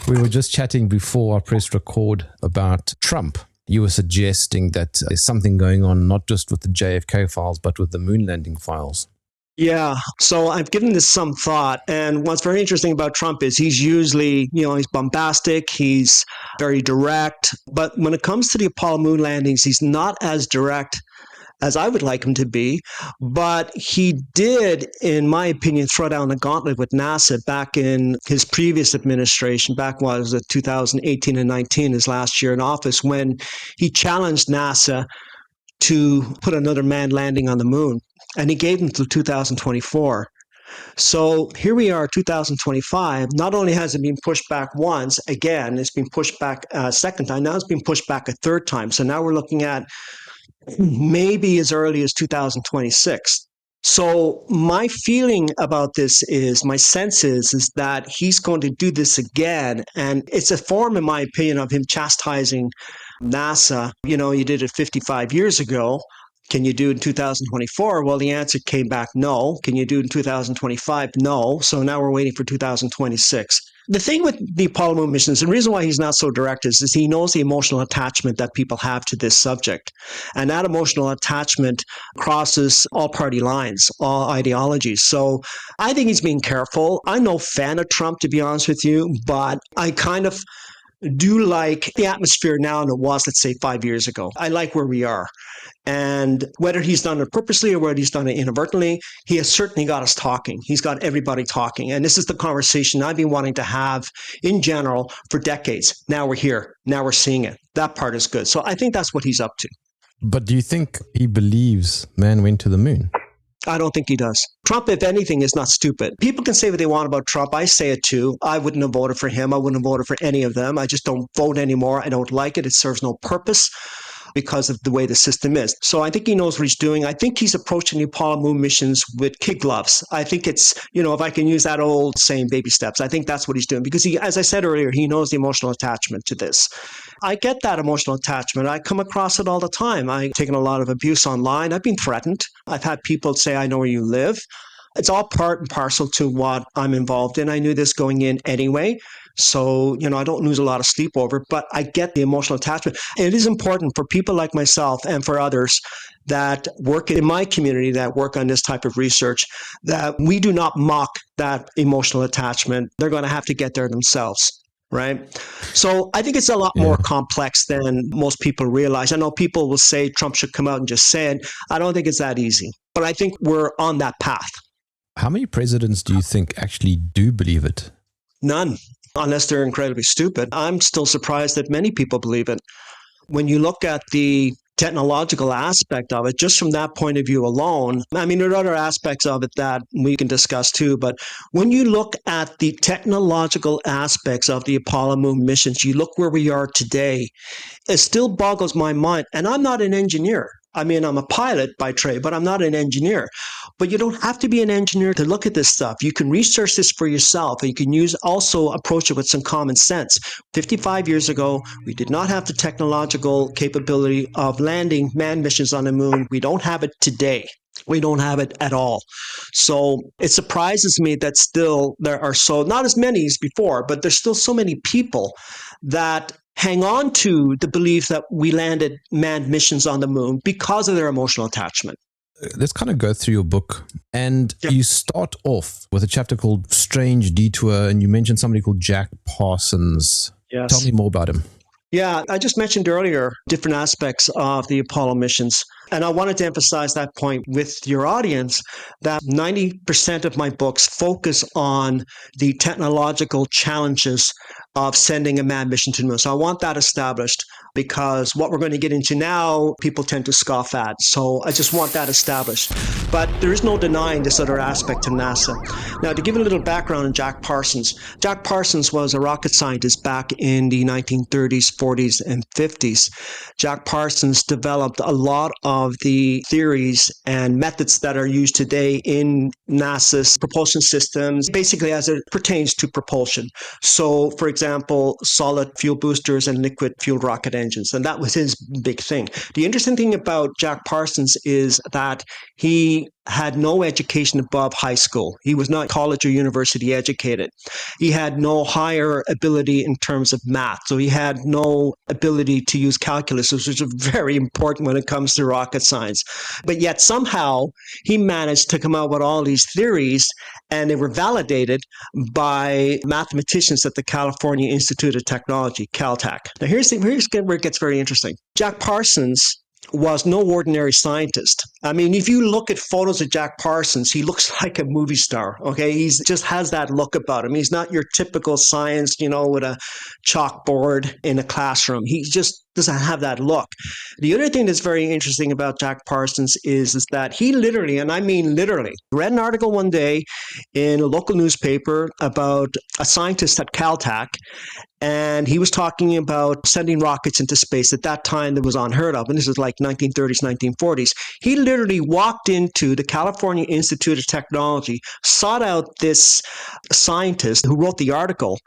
We were just chatting before I pressed record about Trump. You were suggesting that there's something going on, not just with the JFK files, but with the moon landing files. Yeah, so I've given this some thought. And what's very interesting about Trump is he's usually, he's bombastic, he's very direct. But when it comes to the Apollo moon landings, he's not as direct as I would like him to be. But he did, in my opinion, throw down the gauntlet with NASA back in his previous administration, back when it was 2018 and 19, his last year in office, when he challenged NASA to put another manned landing on the moon. And he gave them till 2024. So here we are, 2025. Not only has it been pushed back once, again, it's been pushed back a second time. Now it's been pushed back a third time. So now we're looking at maybe as early as 2026. So my feeling about this is, my sense is that he's going to do this again. And it's a form, in my opinion, of him chastising NASA. You did it 55 years ago. Can you do it in 2024? Well, the answer came back no. Can you do it in 2025? No. So now we're waiting for 2026. The thing with the Apollo moon missions, the reason why he's not so direct is he knows the emotional attachment that people have to this subject. And that emotional attachment crosses all party lines, all ideologies. So I think he's being careful. I'm no fan of Trump, to be honest with you, but I kind of do like the atmosphere now than it was, let's say, 5 years ago. I like where we are. And whether he's done it purposely or whether he's done it inadvertently, he has certainly got us talking. He's got everybody talking. And this is the conversation I've been wanting to have in general for decades. Now we're here. Now we're seeing it. That part is good. So I think that's what he's up to. But do you think he believes man went to the moon? I don't think he does. Trump, if anything, is not stupid. People can say what they want about Trump. I say it too. I wouldn't have voted for him. I wouldn't have voted for any of them. I just don't vote anymore. I don't like it. It serves no purpose because of the way the system is. So I think he knows what he's doing. I think he's approaching the Apollo moon missions with kid gloves. I think it's, if I can use that old saying, baby steps, I think that's what he's doing. Because he, as I said earlier, he knows the emotional attachment to this. I get that emotional attachment. I come across it all the time. I've taken a lot of abuse online. I've been threatened. I've had people say, I know where you live. It's all part and parcel to what I'm involved in. I knew this going in anyway. So, I don't lose a lot of sleep over it, but I get the emotional attachment. It is important for people like myself and for others that work in my community, that work on this type of research, that we do not mock that emotional attachment. They're going to have to get there themselves. Right. So I think it's a lot more complex than most people realize. I know people will say Trump should come out and just say it. I don't think it's that easy, but I think we're on that path. How many presidents do you think actually do believe it? None, unless they're incredibly stupid. I'm still surprised that many people believe it. When you look at the technological aspect of it, just from that point of view alone, I mean, there are other aspects of it that we can discuss too, but when you look at the technological aspects of the Apollo moon missions, you look where we are today, it still boggles my mind. And I'm not an engineer. I mean, I'm a pilot by trade, but I'm not an engineer. But you don't have to be an engineer to look at this stuff. You can research this for yourself, and you can also approach it with some common sense. 55 years ago, we did not have the technological capability of landing manned missions on the moon. We don't have it today. We don't have it at all. So it surprises me that still there are not as many as before, but there's still so many people that hang on to the belief that we landed manned missions on the moon because of their emotional attachment. Let's kind of go through your book. And you start off with a chapter called Strange Detour, and you mentioned somebody called Jack Parsons. Yes. Tell me more about him. Yeah, I just mentioned earlier different aspects of the Apollo missions. And I wanted to emphasize that point with your audience, that 90% of my books focus on the technological challenges of sending a manned mission to the moon. So I want that established, because what we're going to get into now, people tend to scoff at. So I just want that established. But there is no denying this other aspect to NASA. Now, to give a little background on Jack Parsons. Jack Parsons was a rocket scientist back in the 1930s, 40s, and 50s. Jack Parsons developed a lot of the theories and methods that are used today in NASA's propulsion systems, basically as it pertains to propulsion. So, for example, solid fuel boosters and liquid fueled rocket engines. And that was his big thing. The interesting thing about Jack Parsons is that he had no education above high school. He was not college or university educated. He had no higher ability in terms of math. So he had no ability to use calculus, which is very important when it comes to rocket science. But yet somehow he managed to come out with all these theories, and they were validated by mathematicians at the California Institute of Technology, Caltech. Now here's where it gets very interesting. Jack Parsons was no ordinary scientist. I mean, if you look at photos of Jack Parsons, he looks like a movie star, okay? He just has that look about him. He's not your typical science, with a chalkboard in a classroom. He just doesn't have that look. The other thing that's very interesting about Jack Parsons is that he literally, and I mean literally, read an article one day in a local newspaper about a scientist at Caltech, and he was talking about sending rockets into space. At that time, that was unheard of, and this is like 1930s, 1940s. He literally walked into the California Institute of Technology, sought out this scientist who wrote the article,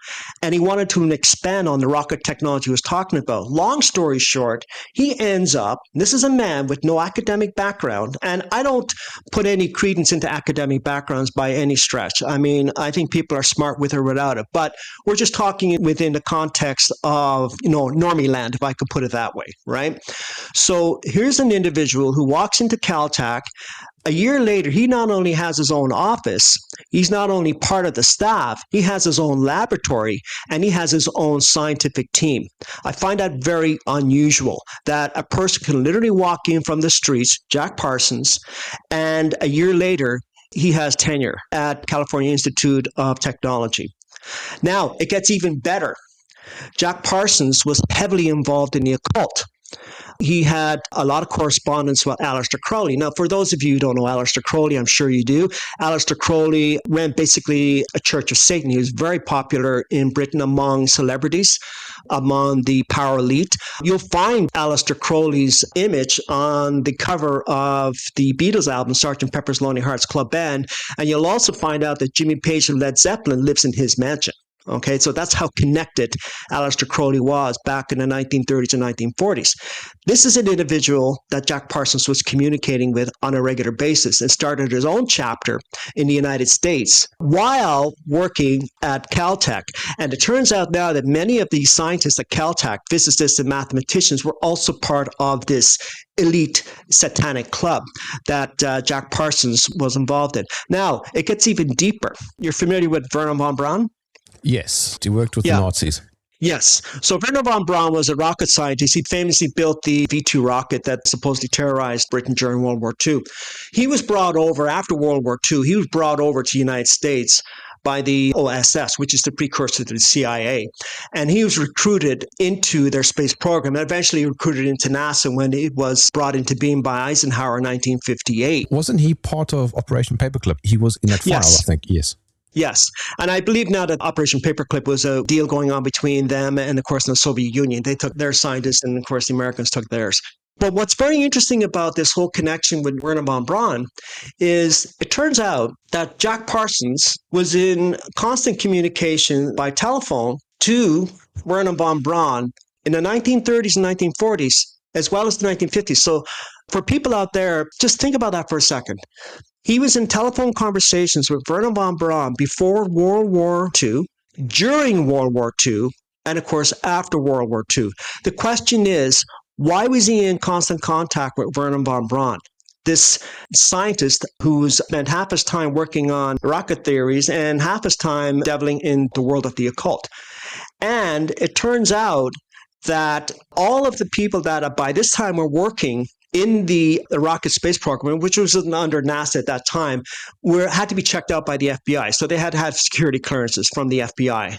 and he wanted to expand on the rocket technology he was talking about. Long story short, he ends up, this is a man with no academic background, and I don't put any credence into academic backgrounds by any stretch. I mean, I think people are smart with or without it, but we're just talking within the context of, normie land, if I could put it that way, right? So here's an individual who walks into Caltech. A year later, he not only has his own office, he's not only part of the staff, he has his own laboratory, and he has his own scientific team. I find that very unusual, that a person can literally walk in from the streets, Jack Parsons, and a year later, he has tenure at California Institute of Technology. Now, it gets even better. Jack Parsons was heavily involved in the occult. He had a lot of correspondence with Aleister Crowley. Now, for those of you who don't know Aleister Crowley, I'm sure you do. Aleister Crowley ran basically a Church of Satan. He was very popular in Britain among celebrities, among the power elite. You'll find Aleister Crowley's image on the cover of the Beatles album, Sgt. Pepper's Lonely Hearts Club Band, and you'll also find out that Jimmy Page of Led Zeppelin lives in his mansion. Okay, so that's how connected Aleister Crowley was back in the 1930s and 1940s. This is an individual that Jack Parsons was communicating with on a regular basis and started his own chapter in the United States while working at Caltech. And it turns out now that many of these scientists at Caltech, physicists and mathematicians, were also part of this elite satanic club that Jack Parsons was involved in. Now, it gets even deeper. You're familiar with Wernher von Braun? Yes, he worked with the Nazis. Yes. So Wernher von Braun was a rocket scientist. He famously built the V-2 rocket that supposedly terrorized Britain during World War II. He was brought over, after World War II, he was brought over to the United States by the OSS, which is the precursor to the CIA. And he was recruited into their space program and eventually recruited into NASA when it was brought into being by Eisenhower in 1958. Wasn't he part of Operation Paperclip? He was in that file, I think, yes. Yes. And I believe now that Operation Paperclip was a deal going on between them and, of course, the Soviet Union. They took their scientists and, of course, the Americans took theirs. But what's very interesting about this whole connection with Wernher von Braun is it turns out that Jack Parsons was in constant communication by telephone to Wernher von Braun in the 1930s and 1940s, as well as the 1950s. So for people out there, just think about that for a second. He was in telephone conversations with Wernher von Braun before World War II, during World War II, and of course after World War II. The question is, why was he in constant contact with Wernher von Braun? This scientist who spent half his time working on rocket theories and half his time dabbling in the world of the occult. And it turns out that all of the people that by this time were working in the rocket space program, which was under NASA at that time, had to be checked out by the FBI. So they had to have security clearances from the FBI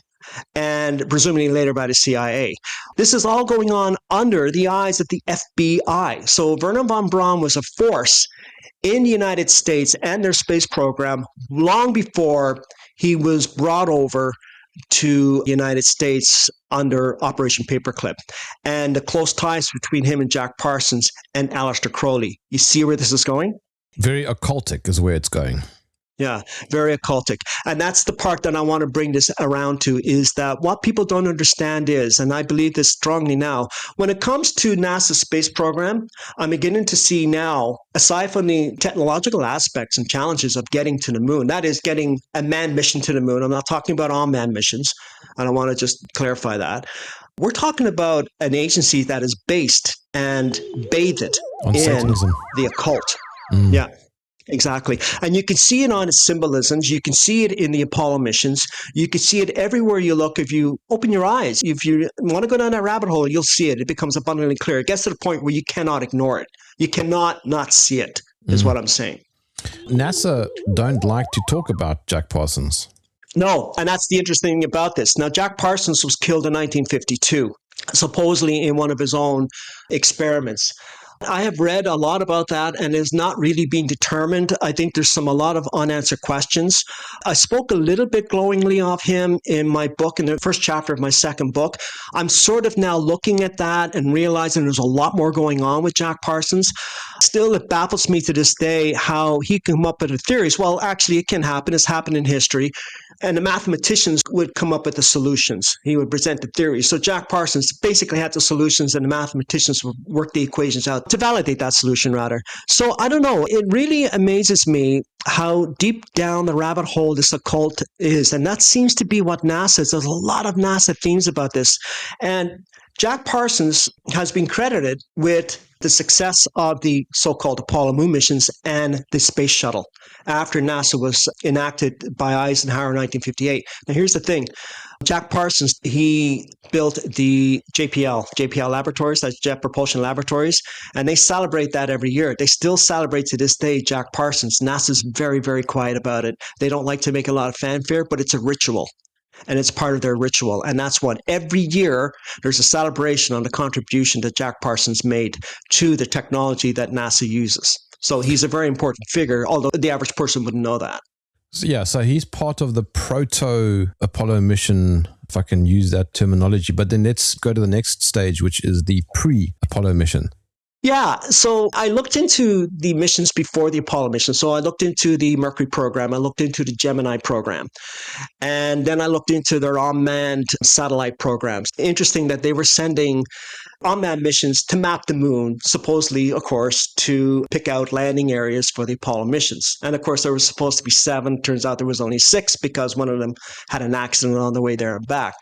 and presumably later by the CIA. This is all going on under the eyes of the FBI. So Wernher von Braun was a force in the United States and their space program long before he was brought over to the United States under Operation Paperclip, and the close ties between him and Jack Parsons and Aleister Crowley. You see where this is going? Very occultic is where it's going. Yeah, very occultic. And that's the part that I want to bring this around to, is that what people don't understand is, and I believe this strongly now, when it comes to NASA's space program, I'm beginning to see now, aside from the technological aspects and challenges of getting to the moon, that is getting a manned mission to the moon. I'm not talking about all manned missions. And I want to just clarify that. We're talking about an agency that is based and bathed On in Satanism. the occult. Yeah. Exactly. And you can see it on its symbolisms. You can see it in the Apollo missions. You can see it everywhere you look. If you open your eyes, if you want to go down that rabbit hole, you'll see it. It becomes abundantly clear. It gets to the point where you cannot ignore it. You cannot not see it, is what I'm saying. NASA don't like to talk about Jack Parsons. No, and that's the interesting thing about this. Now, Jack Parsons was killed in 1952, supposedly in one of his own experiments. I have read a lot about that, and it's not really being determined. I think there's a lot of unanswered questions. I spoke a little bit glowingly of him in my book, in the first chapter of my second book. I'm sort of now looking at that and realizing there's a lot more going on with Jack Parsons. Still, it baffles me to this day how he can come up with the theories. Well, actually, it can happen. It's happened in history. And the mathematicians would come up with the solutions. He would present the theories. So Jack Parsons basically had the solutions, and the mathematicians would work the equations out to validate that solution, rather. So I don't know. It really amazes me how deep down the rabbit hole this occult is. And that seems to be what NASA is. There's a lot of NASA themes about this. And Jack Parsons has been credited with the success of the so-called Apollo moon missions and the space shuttle after NASA was enacted by Eisenhower in 1958. Now, here's the thing. Jack Parsons, he built the JPL Laboratories, that's Jet Propulsion Laboratories, and they celebrate that every year. They still celebrate to this day Jack Parsons. NASA's very, very quiet about it. They don't like to make a lot of fanfare, but it's a ritual. And it's part of their ritual. And that's what every year there's a celebration on the contribution that Jack Parsons made to the technology that NASA uses. So he's a very important figure, although the average person wouldn't know that. So he's part of the proto-Apollo mission, if I can use that terminology. But then let's go to the next stage, which is the pre-Apollo mission. Yeah, so I looked into the missions before the Apollo mission. So I looked into the Mercury program, I looked into the Gemini program, and then I looked into their unmanned satellite programs. Interesting that they were sending unmanned missions to map the moon, supposedly, of course, to pick out landing areas for the Apollo missions. And of course, there was supposed to be 7. Turns out there was only 6 because one of them had an accident on the way there and back.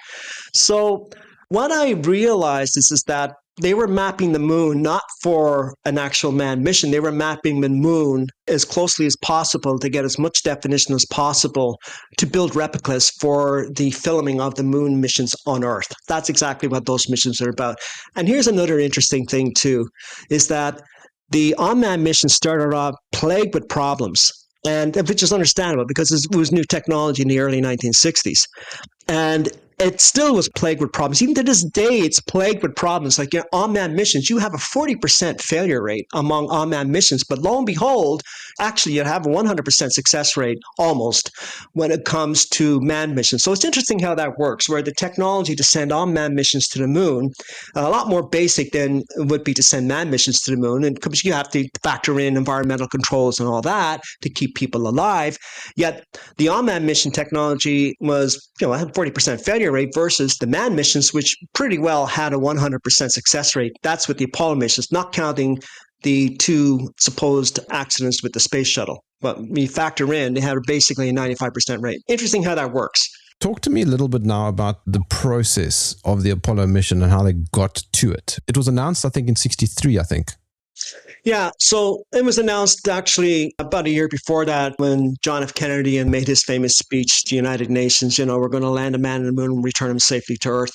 So what I realized is that they were mapping the moon not for an actual manned mission. They were mapping the moon as closely as possible to get as much definition as possible to build replicas for the filming of the moon missions on Earth. That's exactly what those missions are about. And here's another interesting thing too, is that the unmanned mission started off plagued with problems. And which is understandable because it was new technology in the early 1960s. And it still was plagued with problems. Even to this day, it's plagued with problems. Like unmanned missions, you have a 40% failure rate among unmanned missions. But lo and behold, actually, you have a 100% success rate almost when it comes to manned missions. So it's interesting how that works, where the technology to send unmanned missions to the moon, a lot more basic than it would be to send manned missions to the moon. And because you have to factor in environmental controls and all that to keep people alive. Yet the unmanned mission technology was, had 40% failure rate versus the manned missions, which pretty well had a 100% success rate. That's with the Apollo missions, not counting the 2 supposed accidents with the space shuttle. But when you factor in, they had basically a 95% rate. Interesting how that works. Talk to me a little bit now about the process of the Apollo mission and how they got to it. It was announced, I think, in 1963, I think. Yeah, so it was announced actually about a year before that when John F. Kennedy made his famous speech to the United Nations, we're going to land a man on the moon and return him safely to Earth.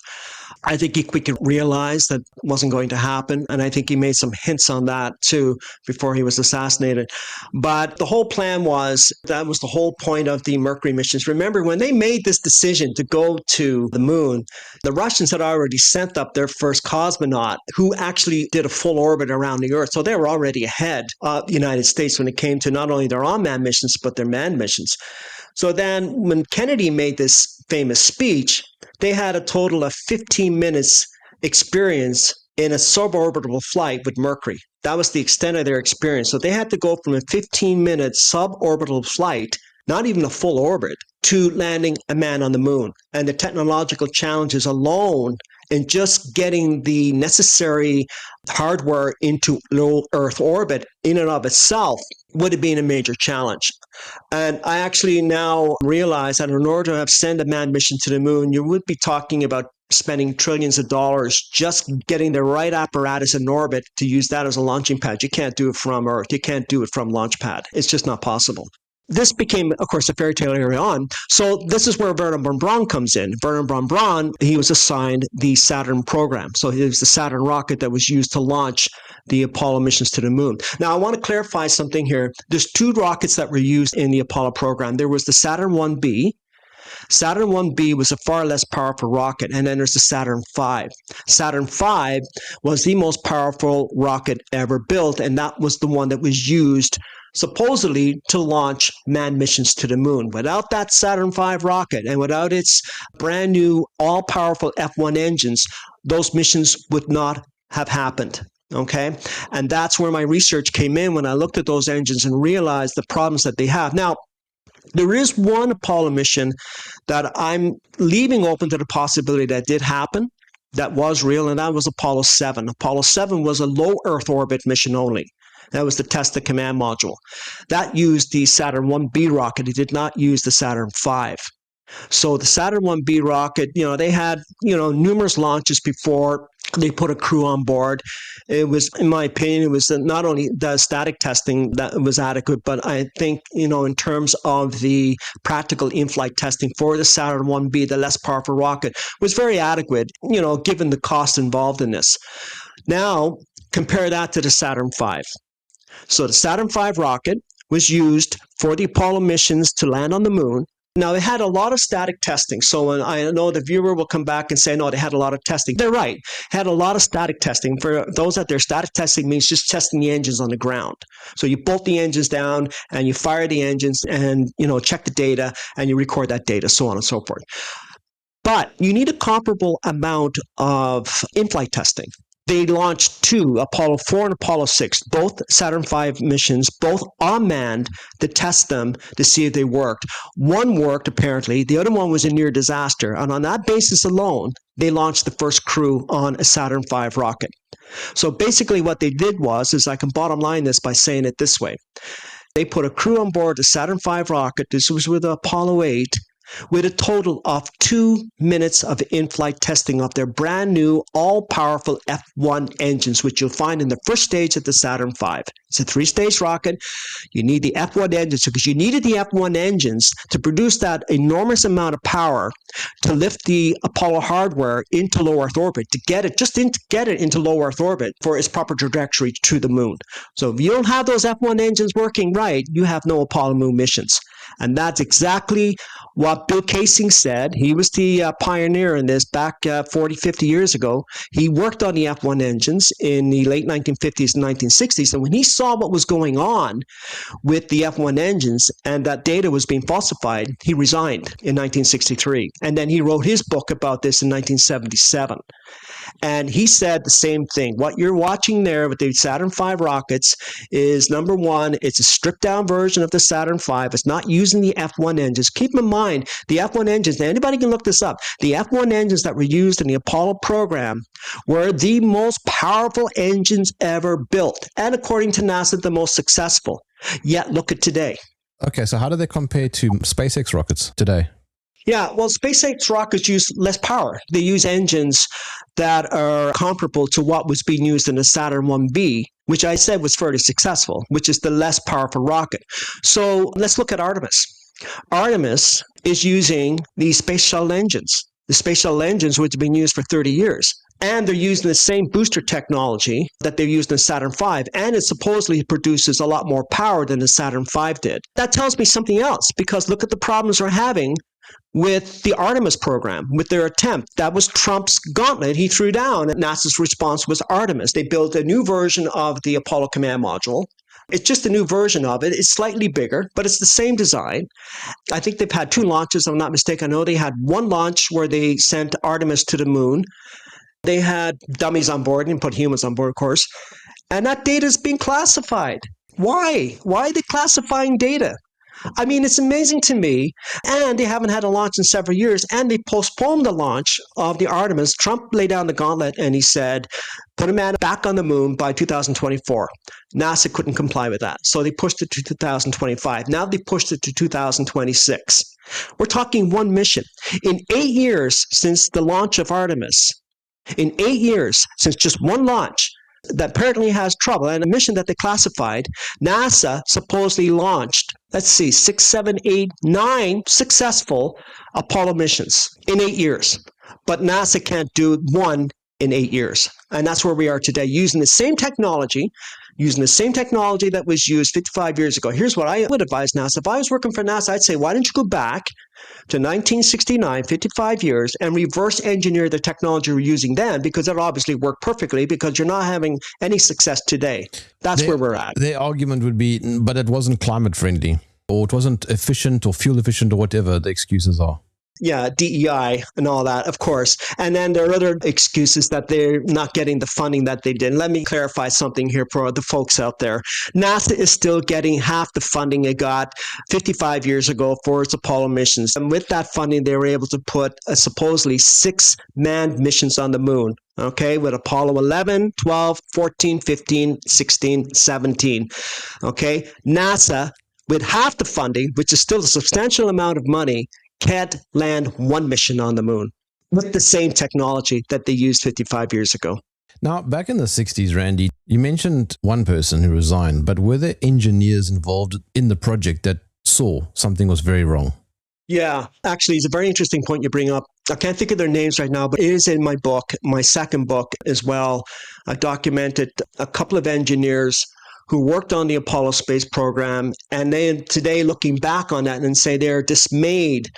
I think he quickly realized that wasn't going to happen. And I think he made some hints on that too before he was assassinated. But the whole plan that was the whole point of the Mercury missions. Remember, when they made this decision to go to the moon, the Russians had already sent up their first cosmonaut who actually did a full orbit around the Earth. So they were already ahead of the United States when it came to not only their unmanned missions, but their manned missions. So then when Kennedy made this famous speech, they had a total of 15 minutes experience in a suborbital flight with Mercury. That was the extent of their experience. So they had to go from a 15-minute suborbital flight not even a full orbit, to landing a man on the moon. And the technological challenges alone in just getting the necessary hardware into low Earth orbit in and of itself would have been a major challenge. And I actually now realize that in order to have sent a manned mission to the moon, you would be talking about spending trillions of dollars just getting the right apparatus in orbit to use that as a launching pad. You can't do it from Earth. You can't do it from launch pad. It's just not possible. This became, of course, a fairy tale early on. So this is where Wernher von Braun comes in. Wernher von Braun, he was assigned the Saturn program. So it was the Saturn rocket that was used to launch the Apollo missions to the moon. Now, I want to clarify something here. There's two rockets that were used in the Apollo program. There was the Saturn 1B. Saturn 1B was a far less powerful rocket, and then there's the Saturn V. Saturn V was the most powerful rocket ever built, and that was the one that was used supposedly to launch manned missions to the moon. Without that Saturn V rocket and without its brand new all-powerful F1 engines, those missions would not have happened. Okay? And that's where my research came in when I looked at those engines and realized the problems that they have. Now, there is one Apollo mission that I'm leaving open to the possibility that did happen, that was real, and that was Apollo 7. Apollo 7 was a low Earth orbit mission only. That was to test the command module. That used the Saturn 1B rocket. It did not use the Saturn V. So the Saturn 1B rocket, they had, numerous launches before they put a crew on board. It was, in my opinion, it was not only the static testing that was adequate, but I think, in terms of the practical in-flight testing for the Saturn 1B, the less powerful rocket, was very adequate, given the cost involved in this. Now, compare that to the Saturn V. So the Saturn V rocket was used for the Apollo missions to land on the moon. Now, it had a lot of static testing. So I know the viewer will come back and say, no, they had a lot of testing. They're right. It had a lot of static testing. For those out there, static testing means just testing the engines on the ground. So you bolt the engines down and you fire the engines and, check the data and you record that data, so on and so forth. But you need a comparable amount of in-flight testing. They launched two, Apollo 4 and Apollo 6, both Saturn V missions, both unmanned, to test them to see if they worked. One worked, apparently. The other one was a near disaster. And on that basis alone, they launched the first crew on a Saturn V rocket. So basically what they did is I can bottom line this by saying it this way. They put a crew on board the Saturn V rocket. This was with Apollo 8. With a total of 2 minutes of in-flight testing of their brand new, all-powerful F1 engines, which you'll find in the first stage of the Saturn V. It's a 3-stage rocket. You need the F1 engines because you needed the F1 engines to produce that enormous amount of power to lift the Apollo hardware into low Earth orbit, to get it into low Earth orbit for its proper trajectory to the moon. So if you don't have those F1 engines working right, you have no Apollo moon missions. And that's exactly what Bill Kaysing said. He was the pioneer in this back 40, 50 years ago. He worked on the F1 engines in the late 1950s and 1960s. And when he saw what was going on with the F1 engines and that data was being falsified, he resigned in 1963. And then he wrote his book about this in 1977. And he said the same thing. What you're watching there with the Saturn V rockets is, number one, it's a stripped-down version of the Saturn V. It's not using the F1 engines. Keep in mind, the F1 engines, anybody can look this up, the F1 engines that were used in the Apollo program were the most powerful engines ever built. And according to NASA, the most successful. Yet, look at today. Okay, so how do they compare to SpaceX rockets today? Yeah, well, SpaceX rockets use less power. They use engines that are comparable to what was being used in the Saturn 1B, which I said was fairly successful, which is the less powerful rocket. So let's look at Artemis. Artemis is using these space shuttle engines. The space shuttle engines, which have been used for 30 years. And they're using the same booster technology that they've used in Saturn V, and it supposedly produces a lot more power than the Saturn V did. That tells me something else, because look at the problems we're having with the Artemis program, with their attempt. That was Trump's gauntlet he threw down, and NASA's response was Artemis. They built a new version of the Apollo command module. It's just a new version of it. It's slightly bigger, but it's the same design. I think they've had 2 launches, if I'm not mistaken. I know they had one launch where they sent Artemis to the moon. They had dummies on board and put humans on board, of course. And that data is being classified. Why? Why are they classifying data? I mean, it's amazing to me. And they haven't had a launch in several years. And they postponed the launch of the Artemis. Trump laid down the gauntlet and he said, put a man back on the moon by 2024. NASA couldn't comply with that. So they pushed it to 2025. Now they pushed it to 2026. We're talking one mission. In 8 years since the launch of Artemis, in 8 years since just one launch, that apparently has trouble, and a mission that they classified, NASA supposedly launched, 6, 7, 8, 9 successful Apollo missions in 8 years. But NASA can't do one in 8 years. And that's where we are today, using the same technology that was used 55 years ago. Here's what I would advise NASA. If I was working for NASA, I'd say, why don't you go back to 1969, 55 years, and reverse engineer the technology we're using then, because it obviously worked perfectly, because you're not having any success today. That's where we're at. Their argument would be, but it wasn't climate friendly, or it wasn't efficient or fuel efficient, or whatever the excuses are. Yeah, DEI and all that, of course. And then there are other excuses that they're not getting the funding that they did. Let me clarify something here for the folks out there. NASA is still getting half the funding it got 55 years ago for its Apollo missions. And with that funding, they were able to put supposedly 6 manned missions on the moon. Okay, with Apollo 11, 12, 14, 15, 16, 17. Okay, NASA, with half the funding, which is still a substantial amount of money, can't land one mission on the moon with the same technology that they used 55 years ago. Now, back in the 60s, Randy, you mentioned one person who resigned, but were there engineers involved in the project that saw something was very wrong? Yeah, actually, it's a very interesting point you bring up. I can't think of their names right now, but it is in my book, my second book as well. I documented a couple of engineers who worked on the Apollo space program, and they today looking back on that and say they're dismayed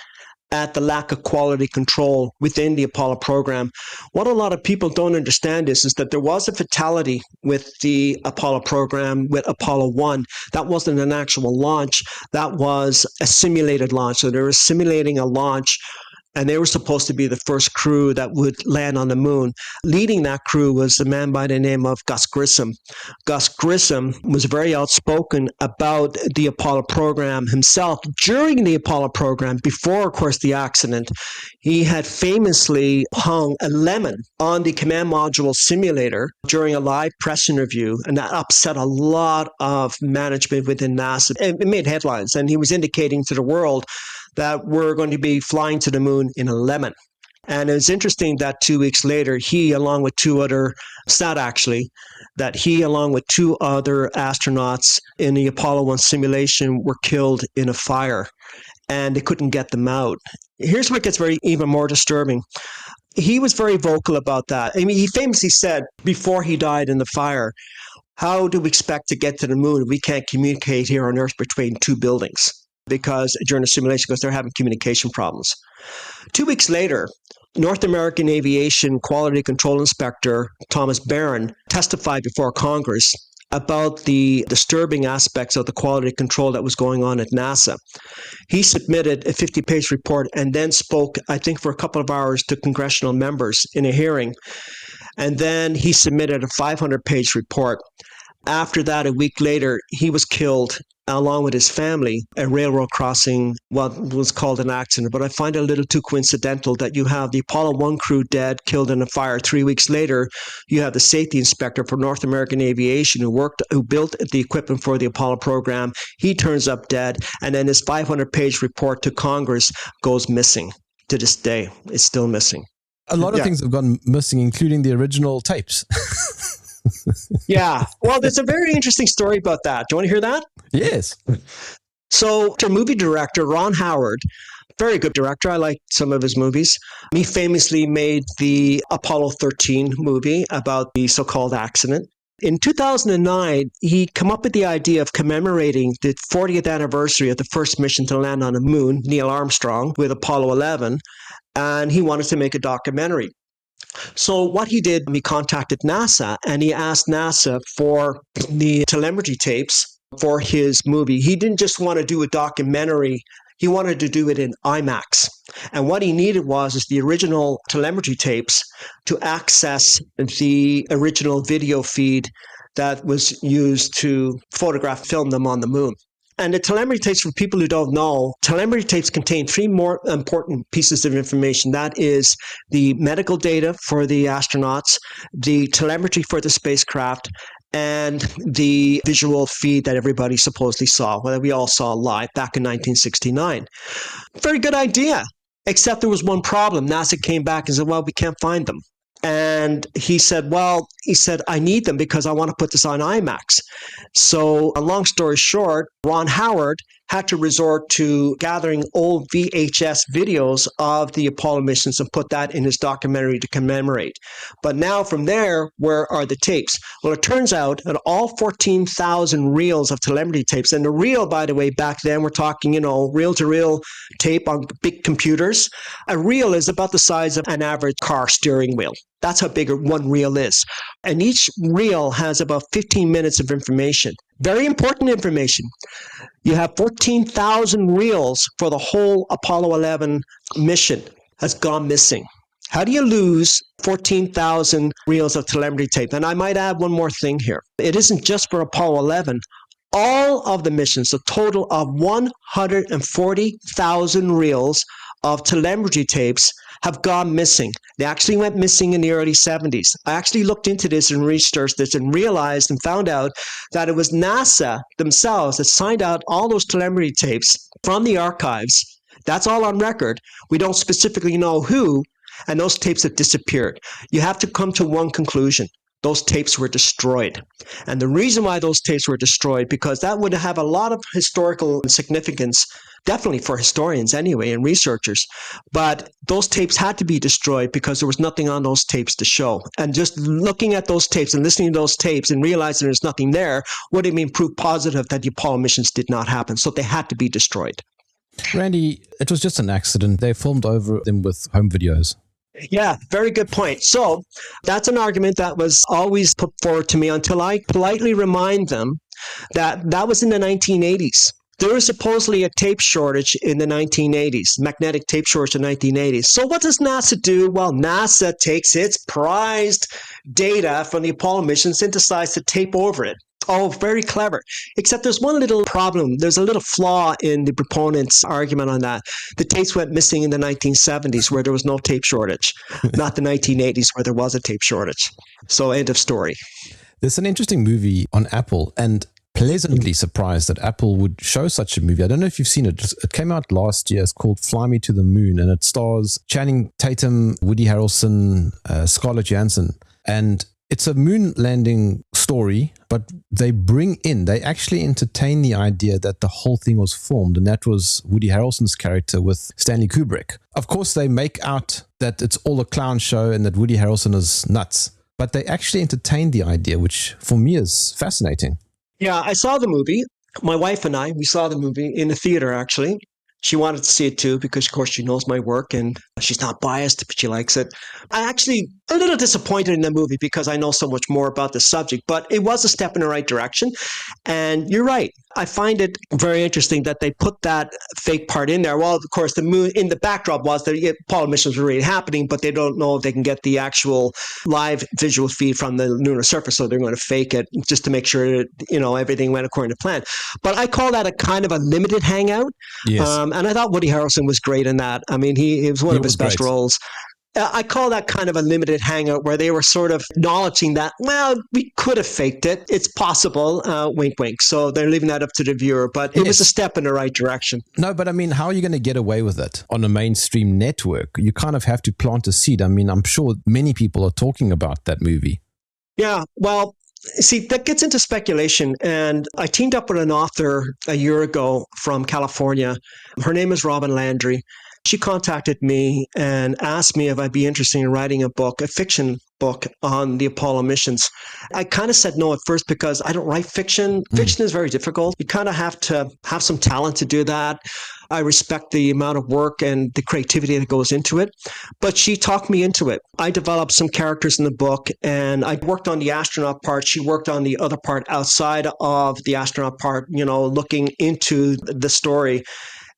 at the lack of quality control within the Apollo program. What a lot of people don't understand is that there was a fatality with the Apollo program, with Apollo 1. That wasn't an actual launch. That was a simulated launch. So they were simulating a launch, and they were supposed to be the first crew that would land on the moon. Leading that crew was a man by the name of Gus Grissom. Gus Grissom was very outspoken about the Apollo program himself. During the Apollo program, before, of course, the accident, he had famously hung a lemon on the command module simulator during a live press interview, and that upset a lot of management within NASA. It made headlines, and he was indicating to the world that we're going to be flying to the moon in a lemon. And it was interesting that 2 weeks later, he, along with two other astronauts in the Apollo 1 simulation were killed in a fire, and they couldn't get them out. Here's what gets even more disturbing. He was very vocal about that. I mean, he famously said before he died in the fire, how do we expect to get to the moon if we can't communicate here on Earth between two buildings? Because during the simulation, because they're having communication problems. 2 weeks later, North American Aviation Quality Control Inspector Thomas Barron testified before Congress about the disturbing aspects of the quality control that was going on at NASA. He submitted a 50-page report and then spoke, I think, for a couple of hours to congressional members in a hearing. And then he submitted a 500-page report. After that, a week later, he was killed along with his family, a railroad crossing, what was called an accident. But I find it a little too coincidental that you have the Apollo 1 crew dead, killed in a fire. 3 weeks later, you have the safety inspector for North American Aviation who built the equipment for the Apollo program. He turns up dead, and then his 500-page report to Congress goes missing. To this day, it's still missing. A lot of things have gone missing, including the original tapes. Yeah. Well, there's a very interesting story about that. Do you want to hear that? Yes. So, the movie director, Ron Howard, very good director. I like some of his movies. He famously made the Apollo 13 movie about the so-called accident. In 2009, he came up with the idea of commemorating the 40th anniversary of the first mission to land on the moon, Neil Armstrong, with Apollo 11, and he wanted to make a documentary. So what he did, he contacted NASA and he asked NASA for the telemetry tapes for his movie. He didn't just want to do a documentary. He wanted to do it in IMAX. And what he needed was the original telemetry tapes to access the original video feed that was used to film them on the moon. And the telemetry tapes, for people who don't know, telemetry tapes contain three more important pieces of information. That is the medical data for the astronauts, the telemetry for the spacecraft, and the visual feed that everybody supposedly saw, that we all saw live back in 1969. Very good idea, except there was one problem. NASA came back and said, well, we can't find them. And he said, I need them because I want to put this on IMAX. So, a long story short, Ron Howard had to resort to gathering old VHS videos of the Apollo missions and put that in his documentary to commemorate. But now from there, where are the tapes? Well, it turns out that all 14,000 reels of telemetry tapes, and the reel, by the way, back then, we're talking, reel-to-reel tape on big computers. A reel is about the size of an average car steering wheel. That's how big one reel is. And each reel has about 15 minutes of information. Very important information. You have 14,000 reels for the whole Apollo 11 mission has gone missing. How do you lose 14,000 reels of telemetry tape? And I might add one more thing here. It isn't just for Apollo 11. All of the missions, a total of 140,000 reels of telemetry tapes have gone missing. They actually went missing in the early 70s. I actually looked into this and researched this and realized and found out that it was NASA themselves that signed out all those telemetry tapes from the archives. That's all on record. We don't specifically know who, and those tapes have disappeared. You have to come to one conclusion. Those tapes were destroyed. And the reason why those tapes were destroyed, because that would have a lot of historical significance, definitely for historians anyway, and researchers. But those tapes had to be destroyed because there was nothing on those tapes to show. And just looking at those tapes and listening to those tapes and realizing there's nothing there would have been proof positive that the Apollo missions did not happen. So they had to be destroyed. Randy, it was just an accident. They filmed over them with home videos. Yeah, very good point. So that's an argument that was always put forward to me until I politely remind them that that was in the 1980s. There was supposedly a tape shortage in the 1980s, magnetic tape shortage in the 1980s. So what does NASA do? Well, NASA takes its prized data from the Apollo missions and decides to tape over it. Oh, very clever. Except there's one little problem. There's a little flaw in the proponent's argument on that. The tapes went missing in the 1970s where there was no tape shortage, not the 1980s where there was a tape shortage. So end of story. There's an interesting movie on Apple, and pleasantly surprised that Apple would show such a movie. I don't know if you've seen it. It came out last year. It's called Fly Me to the Moon, and it stars Channing Tatum, Woody Harrelson, Scarlett Johansson. And it's a moon landing story, but they actually entertain the idea that the whole thing was filmed, and that was Woody Harrelson's character with Stanley Kubrick. Of course, they make out that it's all a clown show and that Woody Harrelson is nuts, but they actually entertain the idea, which for me is fascinating. Yeah, I saw the movie. My wife and we saw the movie in the theater, actually. She wanted to see it too because, of course, she knows my work and she's not biased, but she likes it. I actually a little disappointed in the movie because I know so much more about the subject, but it was a step in the right direction. And you're right. I find it very interesting that they put that fake part in there. Well, of course, the moon in the backdrop was the Apollo missions were really happening, but they don't know if they can get the actual live visual feed from the lunar surface, so they're going to fake it just to make sure that, everything went according to plan. But I call that a kind of a limited hangout. Yes. And I thought Woody Harrelson was great in that. I mean, he was one of his best roles. I call that kind of a limited hangout where they were sort of acknowledging that, well, we could have faked it. It's possible. Wink, wink. So they're leaving that up to the viewer. But it was a step in the right direction. No, but I mean, how are you going to get away with it on a mainstream network? You kind of have to plant a seed. I mean, I'm sure many people are talking about that movie. Yeah, well, see, that gets into speculation. And I teamed up with an author a year ago from California. Her name is Robin Landry. She contacted me and asked me if I'd be interested in writing a fiction book on the Apollo missions. I kind of said no at first because I don't write fiction. Fiction is very difficult. You kind of have to have some talent to do that. I respect the amount of work and the creativity that goes into it. But she talked me into it. I developed some characters in the book, and I worked on the astronaut part. She worked on the other part outside of the astronaut part, looking into the story.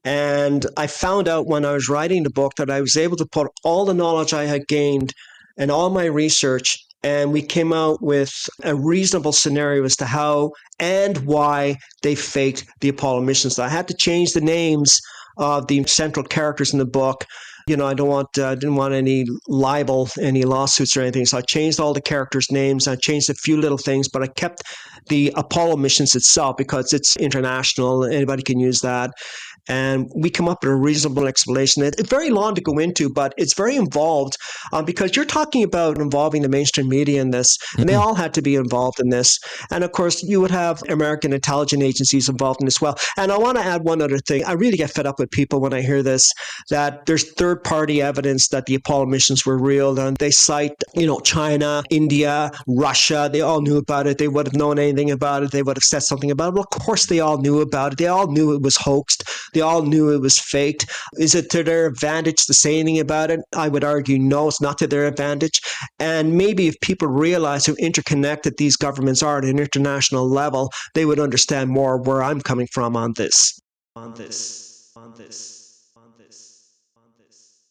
And I found out when I was writing the book that I was able to put all the knowledge I had gained and all my research And we came out with a reasonable scenario as to how and why they faked the Apollo missions. So I had to change the names of the central characters in the book. I didn't want any libel, any lawsuits or anything. So I changed all the characters' names. I changed a few little things, but I kept the Apollo missions itself because it's international. Anybody can use that. And we come up with a reasonable explanation. It's very long to go into, but it's very involved because you're talking about involving the mainstream media in this, and they all had to be involved in this. And of course, you would have American intelligence agencies involved in this as well. And I want to add one other thing. I really get fed up with people when I hear this, that there's third-party evidence that the Apollo missions were real. And they cite, China, India, Russia. They all knew about it. They would have known anything about it. They would have said something about it. Well, of course, they all knew about it. They all knew it was hoaxed. They all knew it was faked. Is it to their advantage to say anything about it? I would argue no, it's not to their advantage. And maybe if people realize how interconnected these governments are at an international level, they would understand more where I'm coming from on this. On this. On this. On this. On this.